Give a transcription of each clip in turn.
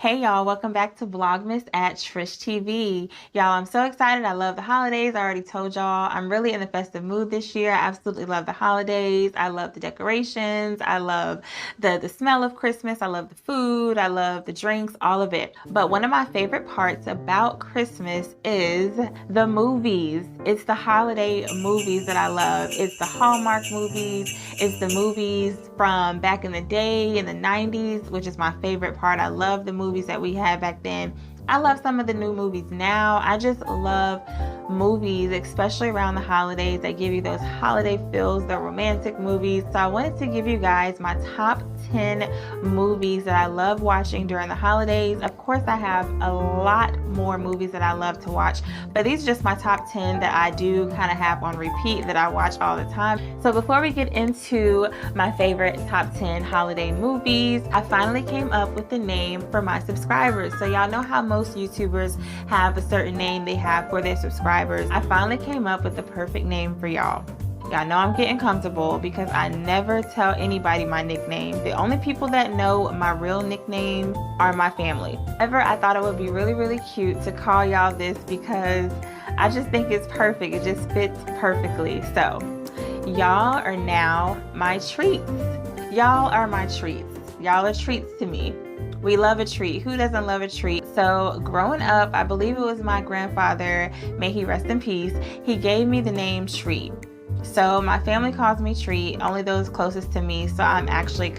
Hey y'all, welcome back to Vlogmas at Trish TV. Y'all, I'm so excited. I love the holidays. I already told y'all I'm really in the festive mood this year. I absolutely love the holidays. I love the decorations. I love the smell of Christmas. I love the food. I love the drinks, all of it. But one of my favorite parts about Christmas is the movies. It's the holiday movies that I love. It's the Hallmark movies. It's the movies from back in the day in the 90s, which is my favorite part. I love the movies that we had back then. I love some of the new movies now. I just love movies, especially around the holidays, that give you those holiday feels, the romantic movies. So I wanted to give you guys my top 10 movies that I love watching during the holidays. Of course, I have a lot more movies that I love to watch, but these are just my top 10 that I do kind of have on repeat that I watch all the time. So before we get into my favorite top 10 holiday movies, I finally came up with the name for my subscribers. So y'all know how most YouTubers have a certain name they have for their subscribers. I finally came up with the perfect name for y'all. Y'all know I'm getting comfortable because I never tell anybody my nickname. The only people that know my real nickname are my family. However, I thought it would be really cute to call y'all this because I just think it's perfect. It just fits perfectly. So y'all are now my treats. Y'all are my treats. Y'all are treats to me. We love a treat. Who doesn't love a treat? So growing up, I believe it was my grandfather, may he rest in peace, he gave me the name Treat. So my family calls me Treat, only those closest to me. So I'm actually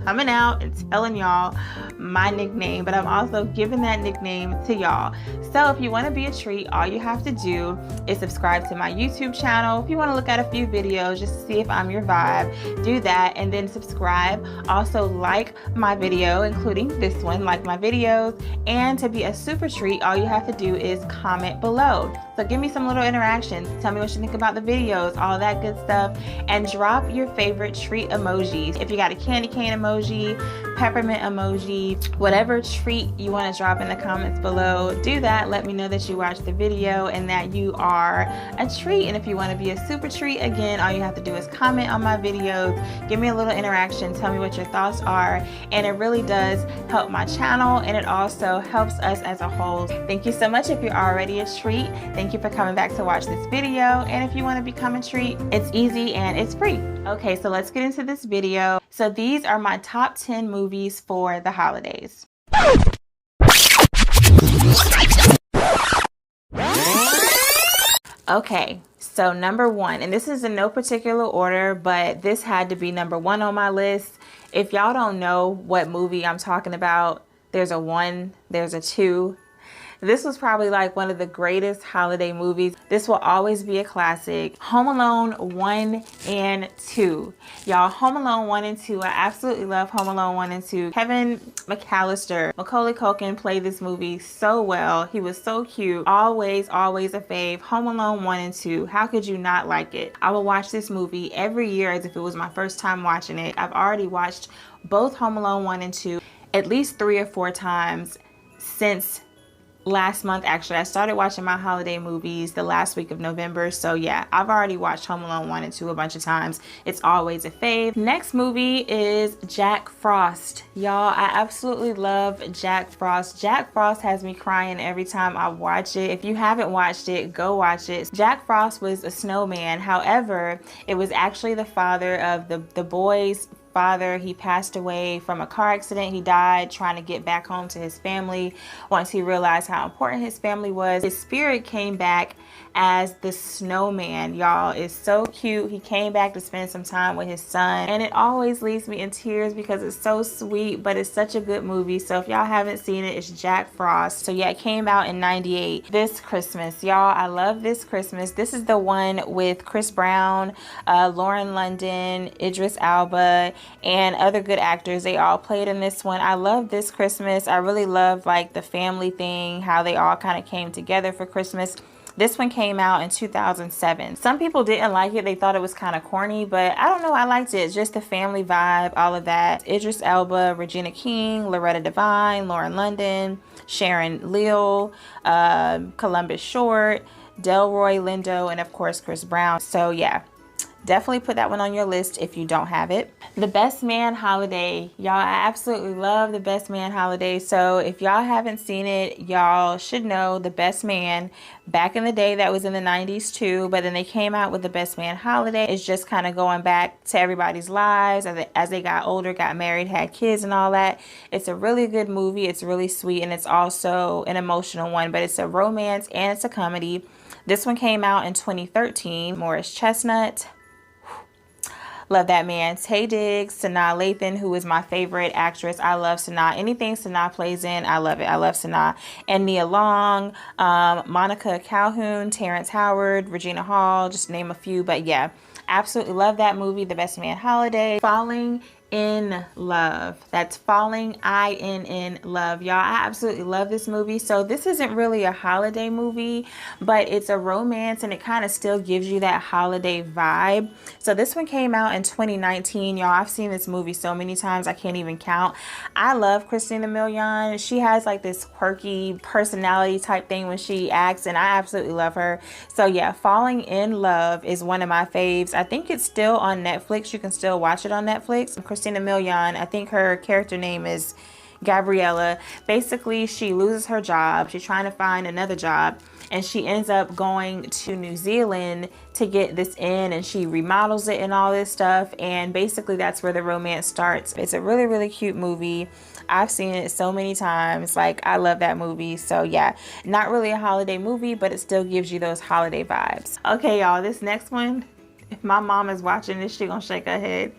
coming out and telling y'all my nickname, but I'm also giving that nickname to y'all. So if you want to be a treat, all you have to do is subscribe to my YouTube channel. If you want to look at a few videos just to see if I'm your vibe, do that and then subscribe. Also like my video, including this one, like my videos. And to be a super treat, all you have to do is comment below. So give me some little interactions. Tell me what you think about the videos, all that good stuff, and drop your favorite treat emojis. If you got a candy cane emoji, peppermint emoji, whatever treat you want to drop in the comments below, do that. Let me know that you watched the video and that you are a treat. And if you want to be a super treat, again, all you have to do is comment on my videos, give me a little interaction, tell me what your thoughts are, and it really does help my channel, and it also helps us as a whole. Thank you so much if you're already a treat. Thank you for coming back to watch this video, and if you want to become a treat, it's easy and it's free. Okay, so let's get into this video. So these are my top 10 movies for the holidays. Okay, so number one, and this is in no particular order, but this had to be number one on my list. If y'all don't know what movie I'm talking about, there's a 1, there's a 2. This was probably like one of the greatest holiday movies. This will always be a classic. Home Alone 1 and 2. Y'all, Home Alone 1 and 2. I absolutely love Home Alone 1 and 2. Kevin McAllister, Macaulay Culkin played this movie so well. He was so cute. Always a fave. Home Alone 1 and 2. How could you not like it? I will watch this movie every year as if it was my first time watching it. I've already watched both Home Alone 1 and 2 at least 3 or 4 times since last month. Actually, I started watching my holiday movies the last week of November. So yeah, I've already watched Home Alone 1 and 2 a bunch of times. It's always a fave. Next movie is Jack Frost. Y'all, I absolutely love Jack Frost. Jack Frost has me crying every time I watch it. If you haven't watched it, go watch it. Jack Frost was a snowman. However, it was actually the father of the boy's father. He passed away from a car accident. He died trying to get back home to his family. Once he realized how important his family was, his spirit came back as the snowman. Y'all, is so cute. He came back to spend some time with his son, and it always leaves me in tears because it's so sweet, but it's such a good movie. So if y'all haven't seen it, it's Jack Frost. So yeah, it came out in '98. This Christmas, y'all, I love This Christmas. This is the one with Chris Brown, Lauren London, Idris Elba, and other good actors. They all played in this one. I love This Christmas. I really love like the family thing, how they all kind of came together for Christmas. This one came out in 2007. Some people didn't like it. They thought it was kind of corny, but I don't know. I liked it. It's just the family vibe, all of that. Idris Elba, Regina King, Loretta Devine, Lauren London, Sharon Leal, Columbus Short, Delroy Lindo, and of course Chris Brown. So yeah, definitely put that one on your list if you don't have it. The Best Man Holiday. Y'all, I absolutely love The Best Man Holiday. So if y'all haven't seen it, y'all should know The Best Man. Back in the day, that was in the 90s too, but then they came out with The Best Man Holiday. It's just kind of going back to everybody's lives as they got older, got married, had kids and all that. It's a really good movie. It's really sweet, and it's also an emotional one, but it's a romance and it's a comedy. This one came out in 2013. Morris Chestnut. Love that man. Taye Diggs, Sanaa Lathan, who is my favorite actress. I love Sanaa. Anything Sanaa plays in, I love it. I love Sanaa. And Nia Long, Monica Calhoun, Terrence Howard, Regina Hall, just name a few. But yeah, absolutely love that movie, The Best Man Holiday. Falling in Love. That's Falling in Love. Y'all, I absolutely love this movie. So this isn't really a holiday movie, but it's a romance and it kind of still gives you that holiday vibe. So this one came out in 2019. Y'all, I've seen this movie so many times I can't even count. I love Christina Milian. She has like this quirky personality type thing when she acts, and I absolutely love her. So yeah, Falling in Love is one of my faves. I think it's still on Netflix. You can still watch it on Netflix. Christina Milian, I think her character name is Gabriella. Basically, she loses her job. She's trying to find another job, and she ends up going to New Zealand to get this in, and she remodels it and all this stuff, and basically that's where the romance starts. It's a really, really cute movie. I've seen it so many times. Like, I love that movie. So yeah, not really a holiday movie, but it still gives you those holiday vibes. Okay, y'all, this next one, if my mom is watching this, she gonna shake her head.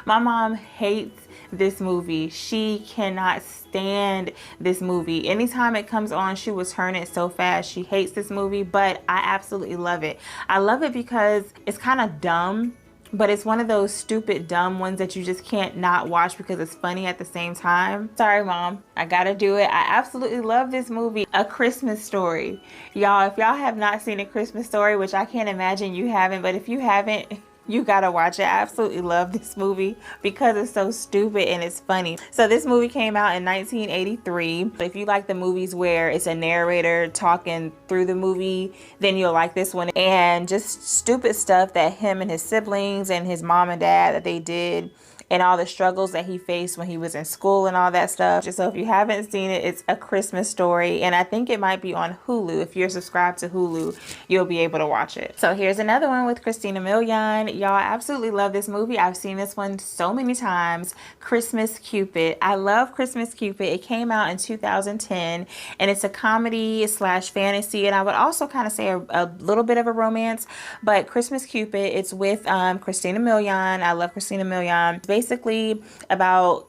My mom hates this movie. She cannot stand this movie. Anytime it comes on, she will turn it so fast. She hates this movie, but I absolutely love it. I love it because it's kind of dumb, but it's one of those stupid dumb ones that you just can't not watch because it's funny at the same time. Sorry, Mom, I gotta do it. I absolutely love this movie, A Christmas Story. Y'all, if y'all have not seen A Christmas Story, which I can't imagine you haven't, but if you haven't, you gotta watch it. I absolutely love this movie because it's so stupid and it's funny. So this movie came out in 1983. If you like the movies where it's a narrator talking through the movie, then you'll like this one. And just stupid stuff that him and his siblings and his mom and dad that they did, and all the struggles that he faced when he was in school and all that stuff. So if you haven't seen it, it's A Christmas Story, and I think it might be on Hulu. If you're subscribed to Hulu, you'll be able to watch it. So here's another one with Christina Milian. Y'all, I absolutely love this movie. I've seen this one so many times. Christmas Cupid. I love Christmas Cupid. It came out in 2010, and it's a comedy slash fantasy, and I would also kind of say a little bit of a romance. But Christmas Cupid, it's with Christina Milian. I love Christina Milian. It's basically about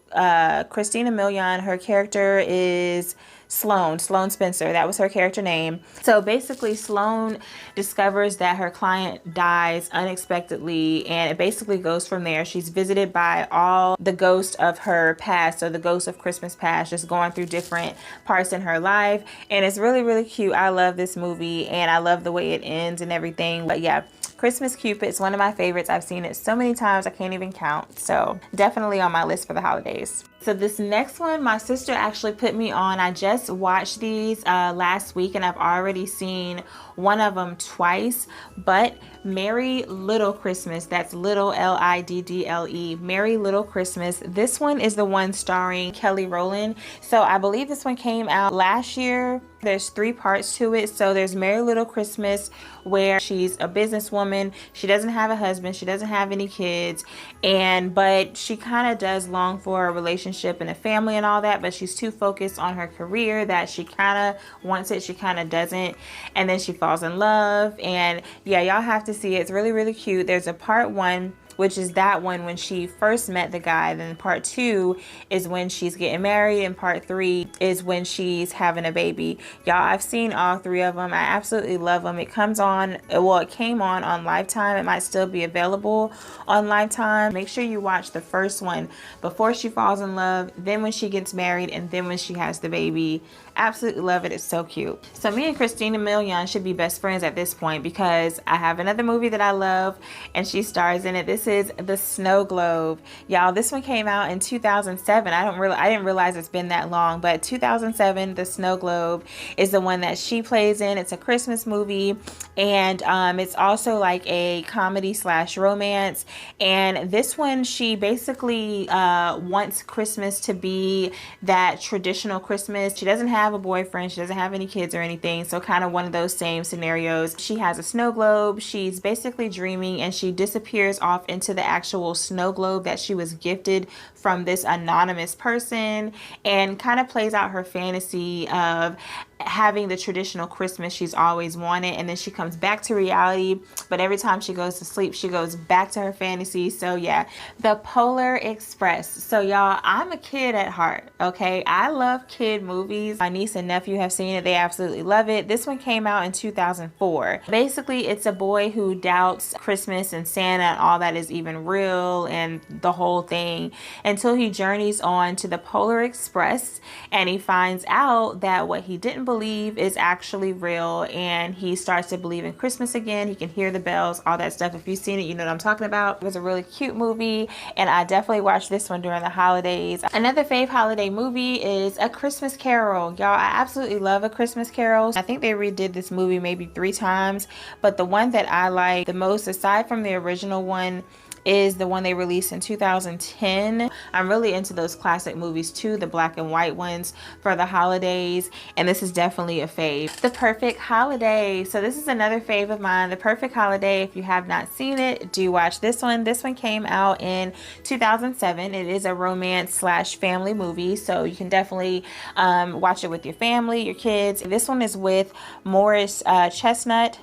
Christina Milian. Her character is Sloane Spencer. That was her character name. So basically, Sloane discovers that her client dies unexpectedly, and it basically goes from there. She's visited by all the ghosts of her past, so the ghosts of Christmas past, just going through different parts in her life, and it's really, really cute. I love this movie, and I love the way it ends and everything. But yeah, Christmas Cupid is one of my favorites. I've seen it so many times I can't even count. So definitely on my list for the holidays. So this next one, my sister actually put me on. I just watched these last week, and I've already seen one of them twice. But Merry Little Christmas, that's Little Liddle, Merry Little Christmas. This one is the one starring Kelly Rowland. So I believe this one came out last year. There's 3 parts to it. So there's Merry Little Christmas, where she's a businesswoman. She doesn't have a husband. She doesn't have any kids. But she kind of does long for a relationship and a family and all that, but she's too focused on her career that she kind of wants it, she kind of doesn't, and then she falls in love. And yeah, y'all have to see it. It's really, really cute. There's a part 1, which is that one when she first met the guy. Then part 2 is when she's getting married, and part 3 is when she's having a baby. Y'all, I've seen all 3 of them. I absolutely love them. It comes on, well, it came on Lifetime. It might still be available on Lifetime. Make sure you watch the first one before she falls in love, then when she gets married, and then when she has the baby. Absolutely love it. It's so cute. So me and Christina Milian should be best friends at this point, because I have another movie that I love and she stars in it. This this is the snow globe. Y'all, this one came out in 2007. I didn't realize it's been that long, but 2007, the snow globe is the one that she plays in. It's a Christmas movie, and it's also like a comedy slash romance. And this one, she basically wants Christmas to be that traditional Christmas. She doesn't have a boyfriend, she doesn't have any kids or anything, so kind of one of those same scenarios. She has a snow globe, she's basically dreaming, and she disappears off into the actual snow globe that she was gifted from this anonymous person, and kind of plays out her fantasy of having the traditional Christmas she's always wanted. And then she comes back to reality, but every time she goes to sleep, she goes back to her fantasy. So yeah, the Polar Express. So y'all, I'm a kid at heart, okay? I love kid movies. My niece and nephew have seen it. They absolutely love it. This one came out in 2004. Basically, it's a boy who doubts Christmas and Santa and all that is even real and the whole thing, until he journeys on to the Polar Express and he finds out that what he didn't believe is actually real, and he starts to believe in Christmas again. He can hear the bells, all that stuff. If you've seen it, you know what I'm talking about. It was a really cute movie, and I definitely watched this one during the holidays. Another fave holiday movie is A Christmas Carol. Y'all, I absolutely love A Christmas Carol. I think they redid this movie maybe 3 times, but the one that I like the most, aside from the original one, is the one they released in 2010. I'm really into those classic movies too, the black and white ones for the holidays, and this is definitely a fave. The Perfect Holiday. So this is another fave of mine, The Perfect Holiday. If you have not seen it, do watch this one. This one came out in 2007. It is a romance slash family movie, so you can definitely watch it with your family, your kids. This one is with Morris Chestnut.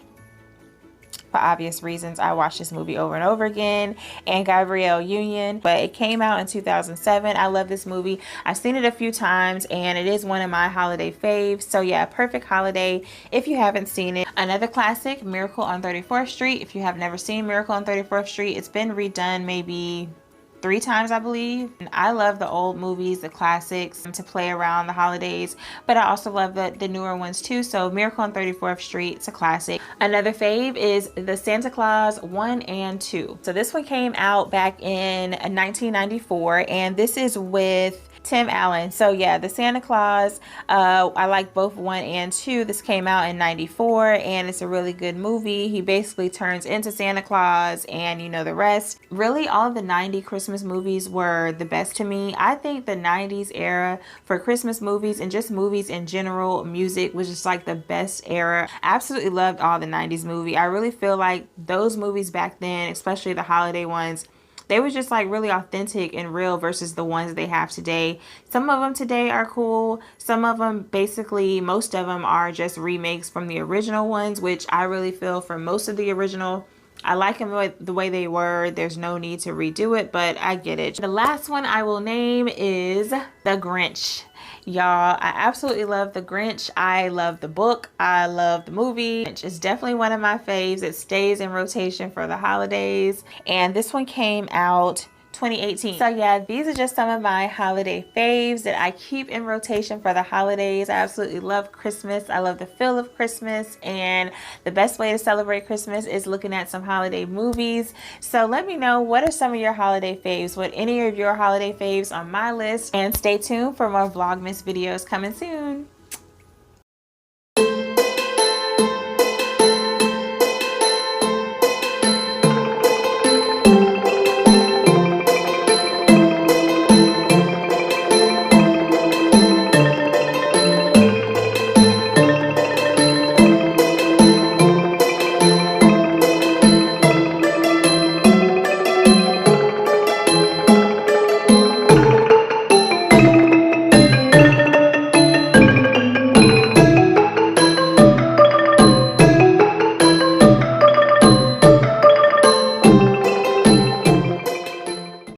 For obvious reasons, I watched this movie over and over again, and Gabrielle Union, but it came out in 2007. I love this movie. I've seen it a few times, and it is one of my holiday faves. So yeah, Perfect Holiday if you haven't seen it. Another classic, Miracle on 34th Street. If you have never seen Miracle on 34th Street, it's been redone maybe 3 times, I believe. And I love the old movies, the classics, to play around the holidays, but I also love the newer ones too. So Miracle on 34th Street, it's a classic. Another fave is the Santa Claus 1 and 2. So this one came out back in 1994, and this is with Tim Allen. So yeah, the Santa Claus, I like both 1 and 2. This came out in 94, and it's a really good movie. He basically turns into Santa Claus, and you know the rest. Really, all of the 90s Christmas movies were the best to me. I think the 90s era for Christmas movies and just movies in general, music was just like the best era. I absolutely loved all the 90s movie. I really feel like those movies back then, especially the holiday ones, they were just like really authentic and real versus the ones they have today. Some of them today are cool. Some of them, basically most of them, are just remakes from the original ones, which I really feel for most of the original, I like them the way they were. There's no need to redo it, but I get it. The last one I will name is The Grinch. Y'all, I absolutely love The Grinch. I love the book. I love the movie. It's definitely one of my faves. It stays in rotation for the holidays. And this one came out 2018. So yeah, these are just some of my holiday faves that I keep in rotation for the holidays. I absolutely love Christmas. I love the feel of Christmas, and the best way to celebrate Christmas is looking at some holiday movies. So let me know, what are some of your holiday faves? What any of your holiday faves on my list? And stay tuned for more Vlogmas videos coming soon.